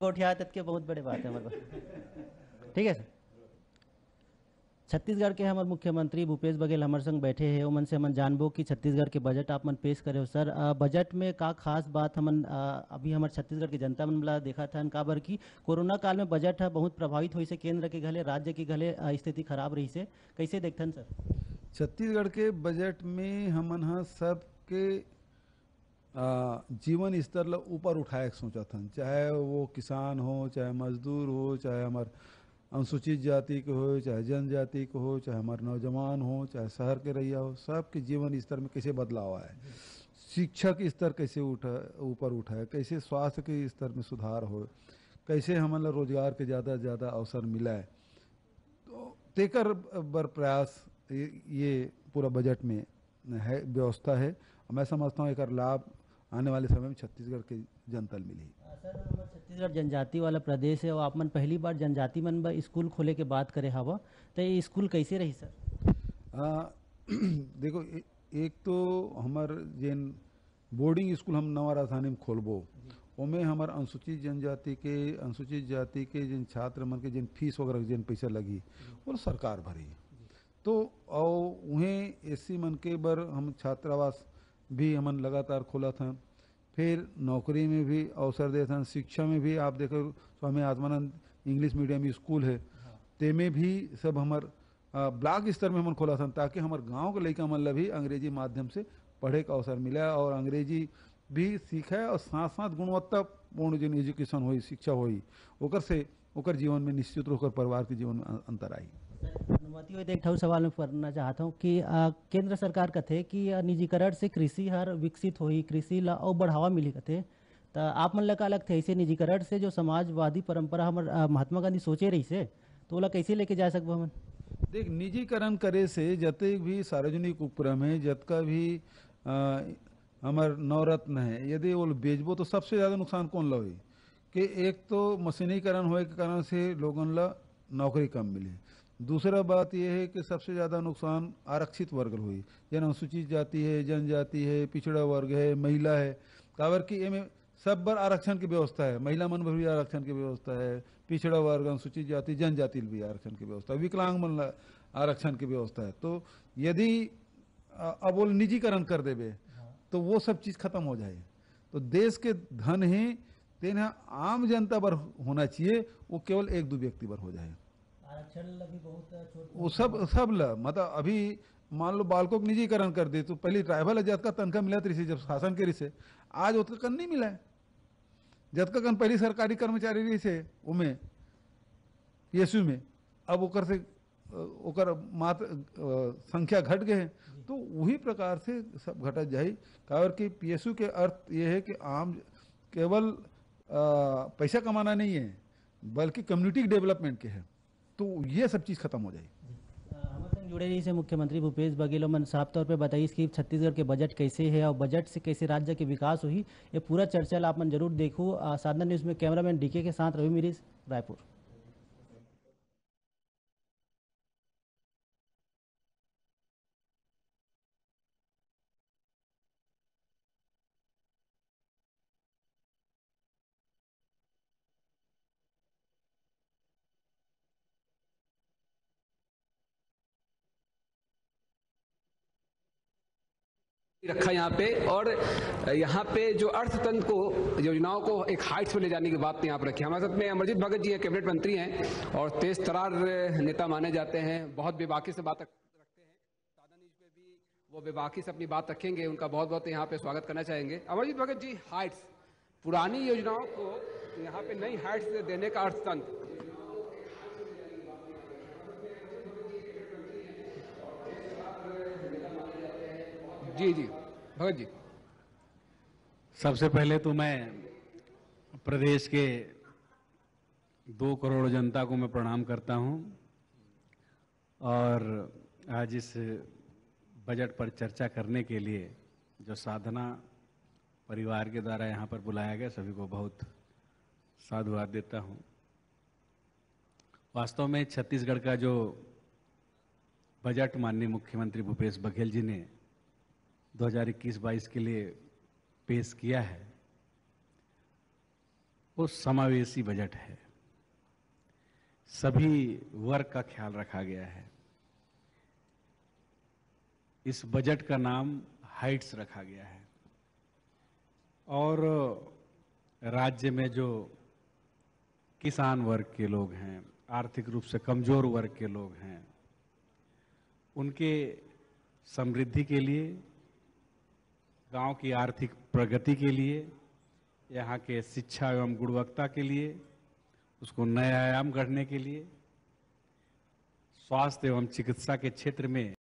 उठा तक के बहुत बड़े बात है हमारे पास। ठीक है सर। छत्तीसगढ़ के हमारे मुख्यमंत्री भूपेश बघेल हमारे संग बैठे हैं। ओमन से हमन जानबो कि छत्तीसगढ़ के बजट आप मन पेश करे हो सर। बजट में का खास बात हमन अभी हमारे छत्तीसगढ़ की जनता मन ला देखा था का बर की कोरोना काल में बजट है बहुत प्रभावित हुई से, केंद्र के घले राज्य के घले स्थिति खराब रही से, कैसे देखथन सर? छत्तीसगढ़ के बजट में हमन ह सबके जीवन स्तर ला ऊपर उठाए के सोचत हन, चाहे वो किसान हो, चाहे मजदूर हो, चाहे हमार अनुसूचित जाति के हो, चाहे जनजाति के हो, चाहे हमारे नौजवान हो, चाहे शहर के रहिया हो, सबके जीवन स्तर में कैसे बदलाव आए, शिक्षा के स्तर कैसे ऊपर उठाए, कैसे स्वास्थ्य के स्तर में सुधार हो, कैसे हमन ला रोजगार के ज़्यादा से ज़्यादा अवसर मिलाए, तो तेकर बर प्रयास ये पूरा बजट में है, व्यवस्था है। मैं समझता हूँ एक लाभ आने वाले समय में छत्तीसगढ़ के जनता मिली। सर हमारे छत्तीसगढ़ जनजाति वाला प्रदेश है और आप मन पहली बार जनजाति मन बा स्कूल खोले के बात करे हवा, तो ये स्कूल कैसे रही सर? देखो एक तो हमार जेन बोर्डिंग स्कूल हम नवा राजधानी में खोलबो, ओमे हमार अनुसूचित जाति के जिन छात्र मन के जिन फीस वगैरह जिन पैसा लगी वो सरकार भरी। तो उन्हें एससी मन के बर हम छात्रावास भी हमन लगातार खोला था, फिर नौकरी में भी अवसर देते हैं, शिक्षा में भी आप देखो Swami Atmanand English medium school है, तेमें भी सब हमार ब्लॉक स्तर में हमन खोला था ताकि हमारे गांव के लड़का मन ला भी अंग्रेजी माध्यम से पढ़े का अवसर मिला और अंग्रेजी भी सीखे और साथ साथ गुणवत्तापूर्ण जो एजुकेशन हुई, शिक्षा हुई, ओकर से ओकर जीवन में निश्चित रूप से परिवार के जीवन में अंतर आई। अनुमति हुई तो एक ठो सवाल मैं करना चाहता हूँ कि केंद्र सरकार कथे कि निजीकरण से कृषि हर विकसित होई, कृषि ला और बढ़ावा मिली कथे, तो आप मन ला का लगथे ऐसे निजीकरण से जो समाजवादी परंपरा हमर महात्मा गांधी सोचे रही से, तो ओला कैसे लेके जा सकबो हमन? देख, निजीकरण करे से जतक भी सार्वजनिक उपक्रम है, जतका भी हमार नवरत्न है, यदि वो बेचबो तो सबसे ज़्यादा नुकसान कौन ला हुई कि एक तो मशीनीकरण होए के कारण से लोगन ला नौकरी कम मिली, दूसरा बात यह है कि सबसे ज़्यादा नुकसान आरक्षित वर्ग हुई, जन अनुसूचित जाति है, जनजाति है, पिछड़ा वर्ग है, महिला है, काबर की एमें सब बर आरक्षण की व्यवस्था है, महिला मन पर भी आरक्षण की व्यवस्था है, पिछड़ा वर्ग, अनुसूचित जाति, जनजाति भी आरक्षण की व्यवस्था है, विकलांग मन ला आरक्षण की व्यवस्था है। तो यदि अब वो निजीकरण कर देवे तो वो सब चीज़ खत्म हो जाए। तो देश के धन ही तेना आम जनता पर होना चाहिए, वो केवल एक दो व्यक्ति पर हो जाए। आरक्षण भी बहुत छोट वो सब ला मतलब अभी मान लो बालकों को निजीकरण कर दे तो पहले ट्राइबल जात का तनख्वाह मिला रही जब शासन के रही से, आज उतना कन नहीं मिला है। जतका कन पहली सरकारी कर्मचारी रही से उमें पीएसयू में, अब ओकर से ओकर मात्र संख्या घट गए हैं, तो वही प्रकार से सब घटत जाए। काबर कि पीएसयू के अर्थ ये है कि आम केवल पैसा कमाना नहीं है बल्कि कम्युनिटी डेवलपमेंट के है, तो ये सब चीज़ खत्म हो जाए। हमारे संग जुड़े रही से मुख्यमंत्री भूपेश बघेल मन साफ तौर पे बताइए कि छत्तीसगढ़ के बजट कैसे है और बजट से कैसे राज्य के विकास हुई, ये पूरा चर्चा ला आप मन जरूर देखो। साधना न्यूज़ में कैमरामैन डीके के साथ रवि मिरीस, रायपुर। रखा यहाँ पे, और यहाँ पे जो अर्थतंत्र को, योजनाओं को एक हाइट्स पे ले जाने की बात यहाँ पर रखी है। हमारे साथ में अमरजीत भगत जी हैं, कैबिनेट मंत्री हैं और तेज तरार नेता माने जाते हैं, बहुत बेबाकी से बात रखते हैं। साधा न्यूज पे भी वो बेबाकी से अपनी बात रखेंगे, उनका बहुत बहुत यहाँ पे स्वागत करना चाहेंगे। अमरजीत भगत जी, हाइट्स, पुरानी योजनाओं को यहाँ पे नई हाइट्स देने का अर्थतंत्र। जी जी भगत जी। सबसे पहले तो मैं प्रदेश के 2 करोड़ जनता को मैं प्रणाम करता हूं और आज इस बजट पर चर्चा करने के लिए जो साधना परिवार के द्वारा यहाँ पर बुलाया गया, सभी को बहुत साधुवाद देता हूं। वास्तव में छत्तीसगढ़ का जो बजट माननीय मुख्यमंत्री भूपेश बघेल जी ने 2021-22 के लिए पेश किया है, वो समावेशी बजट है। सभी वर्ग का ख्याल रखा गया है। इस बजट का नाम हाइट्स रखा गया है। और राज्य में जो किसान वर्ग के लोग हैं, आर्थिक रूप से कमजोर वर्ग के लोग हैं, उनके समृद्धि के लिए, गांव की आर्थिक प्रगति के लिए, यहाँ के शिक्षा एवं गुणवत्ता के लिए, उसको नया आयाम गढ़ने के लिए, स्वास्थ्य एवं चिकित्सा के क्षेत्र में